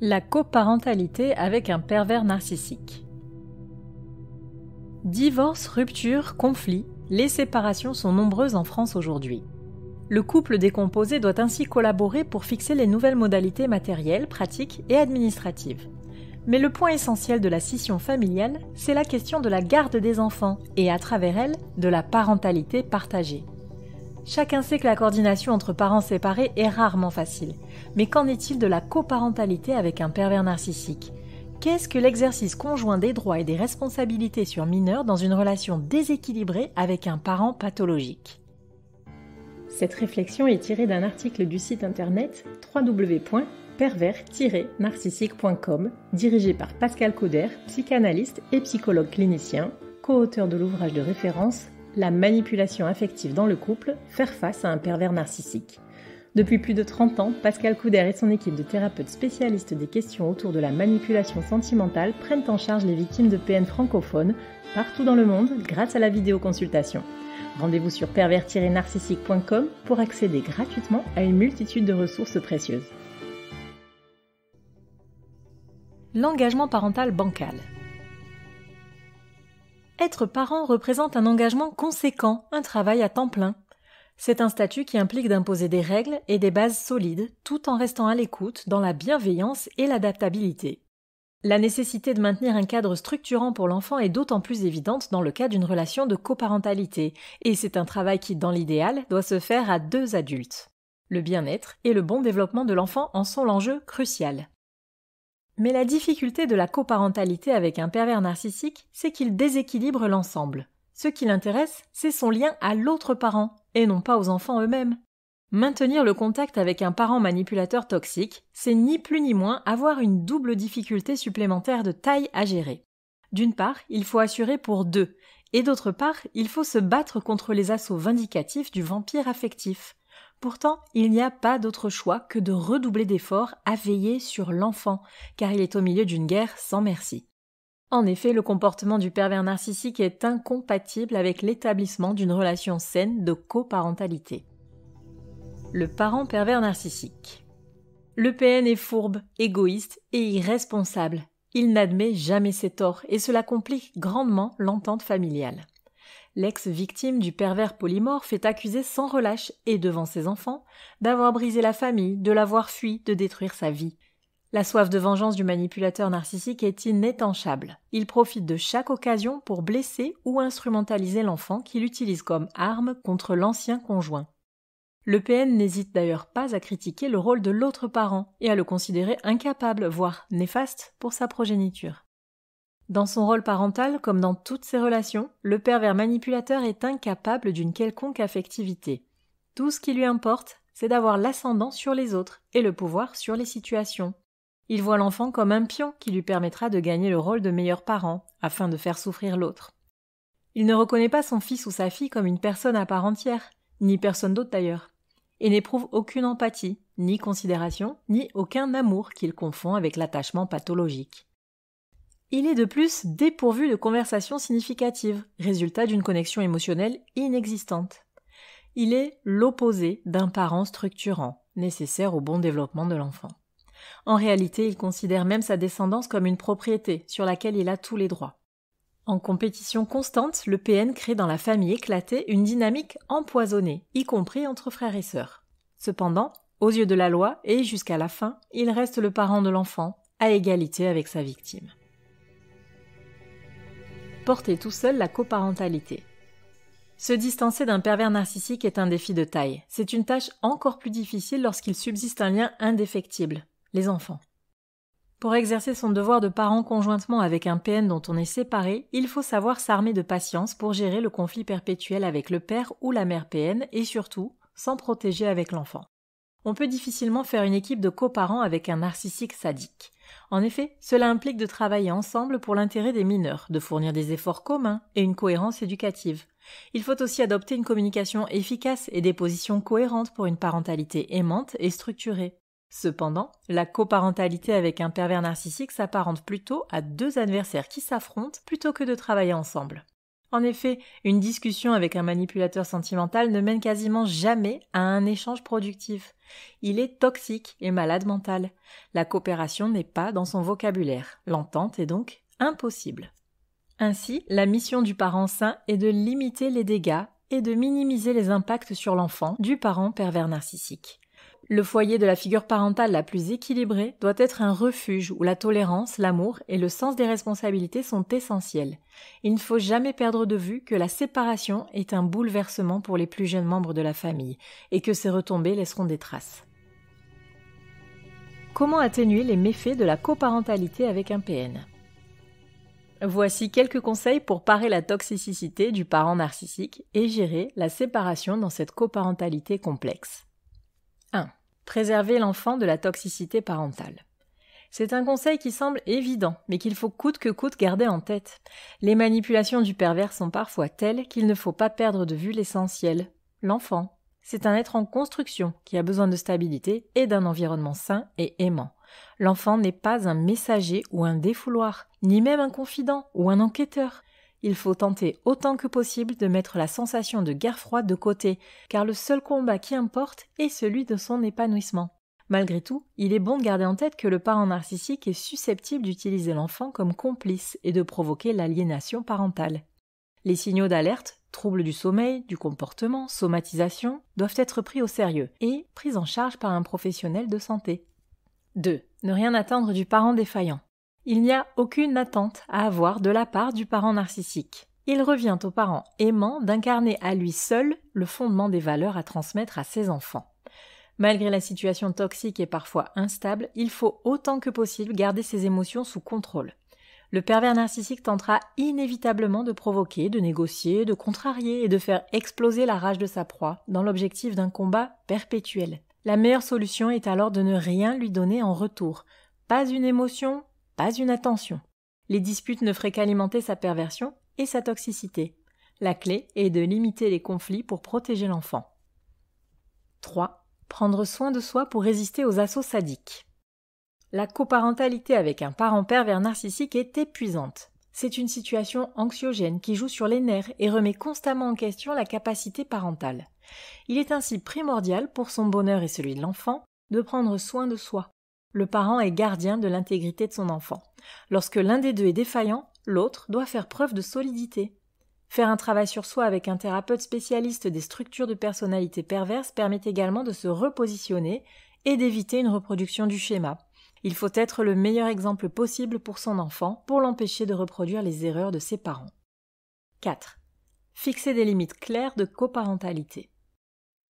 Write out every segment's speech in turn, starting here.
La coparentalité avec un pervers narcissique. Divorce, rupture, conflit, les séparations sont nombreuses en France aujourd'hui. Le couple décomposé doit ainsi collaborer pour fixer les nouvelles modalités matérielles, pratiques et administratives. Mais le point essentiel de la scission familiale, c'est la question de la garde des enfants et, à travers elle, de la parentalité partagée. Chacun sait que la coordination entre parents séparés est rarement facile. Mais qu'en est-il de la coparentalité avec un pervers narcissique ? Qu'est-ce que l'exercice conjoint des droits et des responsabilités sur mineurs dans une relation déséquilibrée avec un parent pathologique ? Cette réflexion est tirée d'un article du site internet www.pervers-narcissique.com, dirigé par Pascal Couder, psychanalyste et psychologue clinicien, co-auteur de l'ouvrage de référence La manipulation affective dans le couple, faire face à un pervers narcissique. Depuis plus de 30 ans, Pascal Couder et son équipe de thérapeutes spécialistes des questions autour de la manipulation sentimentale prennent en charge les victimes de PN francophones partout dans le monde grâce à la vidéoconsultation. Rendez-vous sur pervers-narcissique.com pour accéder gratuitement à une multitude de ressources précieuses. L'engagement parental bancal. Être parent représente un engagement conséquent, un travail à temps plein. C'est un statut qui implique d'imposer des règles et des bases solides, tout en restant à l'écoute, dans la bienveillance et l'adaptabilité. La nécessité de maintenir un cadre structurant pour l'enfant est d'autant plus évidente dans le cas d'une relation de coparentalité, et c'est un travail qui, dans l'idéal, doit se faire à 2 adultes. Le bien-être et le bon développement de l'enfant en sont l'enjeu crucial. Mais la difficulté de la coparentalité avec un pervers narcissique, c'est qu'il déséquilibre l'ensemble. Ce qui l'intéresse, c'est son lien à l'autre parent, et non pas aux enfants eux-mêmes. Maintenir le contact avec un parent manipulateur toxique, c'est ni plus ni moins avoir une double difficulté supplémentaire de taille à gérer. D'une part, il faut assurer pour 2, et d'autre part, il faut se battre contre les assauts vindicatifs du vampire affectif. Pourtant, il n'y a pas d'autre choix que de redoubler d'efforts à veiller sur l'enfant, car il est au milieu d'une guerre sans merci. En effet, le comportement du pervers narcissique est incompatible avec l'établissement d'une relation saine de coparentalité. Le parent pervers narcissique. Le PN est fourbe, égoïste et irresponsable. Il n'admet jamais ses torts et cela complique grandement l'entente familiale. L'ex-victime du pervers polymorphe est accusée sans relâche et devant ses enfants d'avoir brisé la famille, de l'avoir fui, de détruire sa vie. La soif de vengeance du manipulateur narcissique est inétanchable. Il profite de chaque occasion pour blesser ou instrumentaliser l'enfant qu'il utilise comme arme contre l'ancien conjoint. Le PN n'hésite d'ailleurs pas à critiquer le rôle de l'autre parent et à le considérer incapable, voire néfaste, pour sa progéniture. Dans son rôle parental, comme dans toutes ses relations, le pervers manipulateur est incapable d'une quelconque affectivité. Tout ce qui lui importe, c'est d'avoir l'ascendant sur les autres et le pouvoir sur les situations. Il voit l'enfant comme un pion qui lui permettra de gagner le rôle de meilleur parent, afin de faire souffrir l'autre. Il ne reconnaît pas son fils ou sa fille comme une personne à part entière, ni personne d'autre d'ailleurs, et n'éprouve aucune empathie, ni considération, ni aucun amour qu'il confond avec l'attachement pathologique. Il est de plus dépourvu de conversations significatives, résultat d'une connexion émotionnelle inexistante. Il est l'opposé d'un parent structurant, nécessaire au bon développement de l'enfant. En réalité, il considère même sa descendance comme une propriété sur laquelle il a tous les droits. En compétition constante, le PN crée dans la famille éclatée une dynamique empoisonnée, y compris entre frères et sœurs. Cependant, aux yeux de la loi et jusqu'à la fin, il reste le parent de l'enfant, à égalité avec sa victime. Porter tout seul la coparentalité. Se distancer d'un pervers narcissique est un défi de taille. C'est une tâche encore plus difficile lorsqu'il subsiste un lien indéfectible, les enfants. Pour exercer son devoir de parent conjointement avec un PN dont on est séparé, il faut savoir s'armer de patience pour gérer le conflit perpétuel avec le père ou la mère PN et surtout, s'en protéger avec l'enfant. On peut difficilement faire une équipe de coparents avec un narcissique sadique. En effet, cela implique de travailler ensemble pour l'intérêt des mineurs, de fournir des efforts communs et une cohérence éducative. Il faut aussi adopter une communication efficace et des positions cohérentes pour une parentalité aimante et structurée. Cependant, la coparentalité avec un pervers narcissique s'apparente plutôt à 2 adversaires qui s'affrontent plutôt que de travailler ensemble. En effet, une discussion avec un manipulateur sentimental ne mène quasiment jamais à un échange productif. Il est toxique et malade mental. La coopération n'est pas dans son vocabulaire. L'entente est donc impossible. Ainsi, la mission du parent sain est de limiter les dégâts et de minimiser les impacts sur l'enfant du parent pervers narcissique. Le foyer de la figure parentale la plus équilibrée doit être un refuge où la tolérance, l'amour et le sens des responsabilités sont essentiels. Il ne faut jamais perdre de vue que la séparation est un bouleversement pour les plus jeunes membres de la famille et que ces retombées laisseront des traces. Comment atténuer les méfaits de la coparentalité avec un PN ? Voici quelques conseils pour parer la toxicité du parent narcissique et gérer la séparation dans cette coparentalité complexe. 1. Préserver l'enfant de la toxicité parentale. C'est un conseil qui semble évident, mais qu'il faut coûte que coûte garder en tête. Les manipulations du pervers sont parfois telles qu'il ne faut pas perdre de vue l'essentiel. L'enfant, c'est un être en construction qui a besoin de stabilité et d'un environnement sain et aimant. L'enfant n'est pas un messager ou un défouloir, ni même un confident ou un enquêteur. Il faut tenter autant que possible de mettre la sensation de guerre froide de côté, car le seul combat qui importe est celui de son épanouissement. Malgré tout, il est bon de garder en tête que le parent narcissique est susceptible d'utiliser l'enfant comme complice et de provoquer l'aliénation parentale. Les signaux d'alerte, troubles du sommeil, du comportement, somatisation, doivent être pris au sérieux et pris en charge par un professionnel de santé. 2. Ne rien attendre du parent défaillant. Il n'y a aucune attente à avoir de la part du parent narcissique. Il revient au parent aimant d'incarner à lui seul le fondement des valeurs à transmettre à ses enfants. Malgré la situation toxique et parfois instable, il faut autant que possible garder ses émotions sous contrôle. Le pervers narcissique tentera inévitablement de provoquer, de négocier, de contrarier et de faire exploser la rage de sa proie dans l'objectif d'un combat perpétuel. La meilleure solution est alors de ne rien lui donner en retour. Pas une émotion, pas une attention. Les disputes ne feraient qu'alimenter sa perversion et sa toxicité. La clé est de limiter les conflits pour protéger l'enfant. 3. Prendre soin de soi pour résister aux assauts sadiques. La coparentalité avec un parent pervers narcissique est épuisante. C'est une situation anxiogène qui joue sur les nerfs et remet constamment en question la capacité parentale. Il est ainsi primordial pour son bonheur et celui de l'enfant de prendre soin de soi. Le parent est gardien de l'intégrité de son enfant. Lorsque l'un des deux est défaillant, l'autre doit faire preuve de solidité. Faire un travail sur soi avec un thérapeute spécialiste des structures de personnalité perverse permet également de se repositionner et d'éviter une reproduction du schéma. Il faut être le meilleur exemple possible pour son enfant pour l'empêcher de reproduire les erreurs de ses parents. 4. Fixer des limites claires de coparentalité.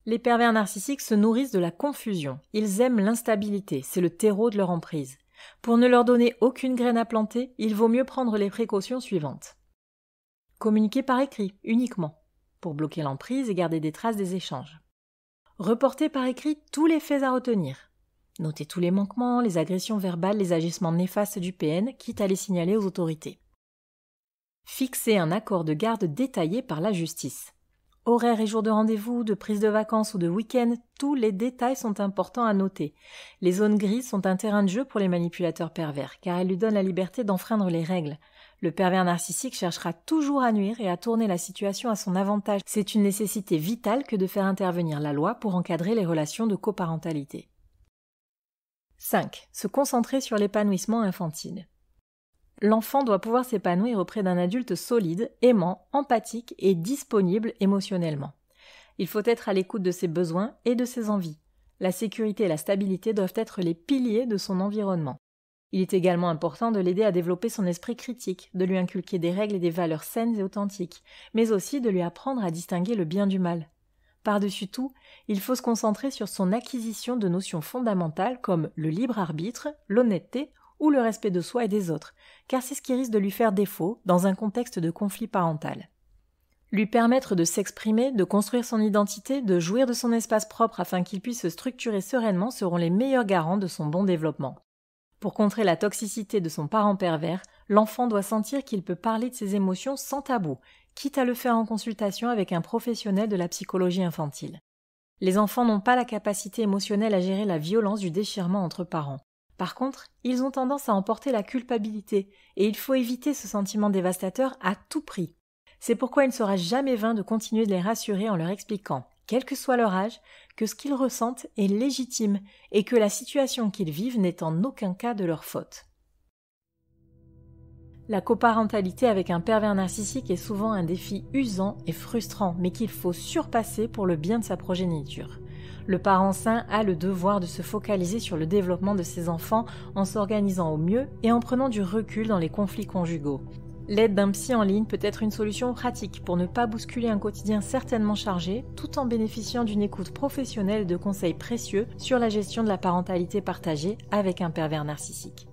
Les pervers narcissiques se nourrissent de la confusion. Ils aiment l'instabilité, c'est le terreau de leur emprise. Pour ne leur donner aucune graine à planter, il vaut mieux prendre les précautions suivantes. Communiquer par écrit, uniquement, pour bloquer l'emprise et garder des traces des échanges. Reporter par écrit tous les faits à retenir. Noter tous les manquements, les agressions verbales, les agissements néfastes du PN, quitte à les signaler aux autorités. Fixer un accord de garde détaillé par la justice. Horaires et jours de rendez-vous, de prise de vacances ou de week-end, tous les détails sont importants à noter. Les zones grises sont un terrain de jeu pour les manipulateurs pervers, car elles lui donnent la liberté d'enfreindre les règles. Le pervers narcissique cherchera toujours à nuire et à tourner la situation à son avantage. C'est une nécessité vitale que de faire intervenir la loi pour encadrer les relations de coparentalité. 5. Se concentrer sur l'épanouissement infantile. L'enfant doit pouvoir s'épanouir auprès d'un adulte solide, aimant, empathique et disponible émotionnellement. Il faut être à l'écoute de ses besoins et de ses envies. La sécurité et la stabilité doivent être les piliers de son environnement. Il est également important de l'aider à développer son esprit critique, de lui inculquer des règles et des valeurs saines et authentiques, mais aussi de lui apprendre à distinguer le bien du mal. Par-dessus tout, il faut se concentrer sur son acquisition de notions fondamentales comme le libre arbitre, l'honnêteté ou le respect de soi et des autres, car c'est ce qui risque de lui faire défaut dans un contexte de conflit parental. Lui permettre de s'exprimer, de construire son identité, de jouir de son espace propre afin qu'il puisse se structurer sereinement seront les meilleurs garants de son bon développement. Pour contrer la toxicité de son parent pervers, l'enfant doit sentir qu'il peut parler de ses émotions sans tabou, quitte à le faire en consultation avec un professionnel de la psychologie infantile. Les enfants n'ont pas la capacité émotionnelle à gérer la violence du déchirement entre parents. Par contre, ils ont tendance à emporter la culpabilité, et il faut éviter ce sentiment dévastateur à tout prix. C'est pourquoi il ne sera jamais vain de continuer de les rassurer en leur expliquant, quel que soit leur âge, que ce qu'ils ressentent est légitime et que la situation qu'ils vivent n'est en aucun cas de leur faute. La coparentalité avec un pervers narcissique est souvent un défi usant et frustrant, mais qu'il faut surpasser pour le bien de sa progéniture. Le parent sain a le devoir de se focaliser sur le développement de ses enfants en s'organisant au mieux et en prenant du recul dans les conflits conjugaux. L'aide d'un psy en ligne peut être une solution pratique pour ne pas bousculer un quotidien certainement chargé, tout en bénéficiant d'une écoute professionnelle et de conseils précieux sur la gestion de la parentalité partagée avec un pervers narcissique.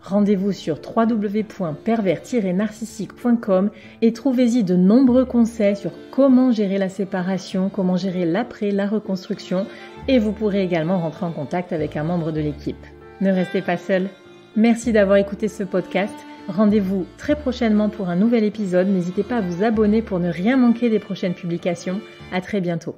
Rendez-vous sur www.pervers-narcissique.com et trouvez-y de nombreux conseils sur comment gérer la séparation, comment gérer l'après, la reconstruction, et vous pourrez également rentrer en contact avec un membre de l'équipe. Ne restez pas seul. Merci d'avoir écouté ce podcast. Rendez-vous très prochainement pour un nouvel épisode. N'hésitez pas à vous abonner pour ne rien manquer des prochaines publications. À très bientôt.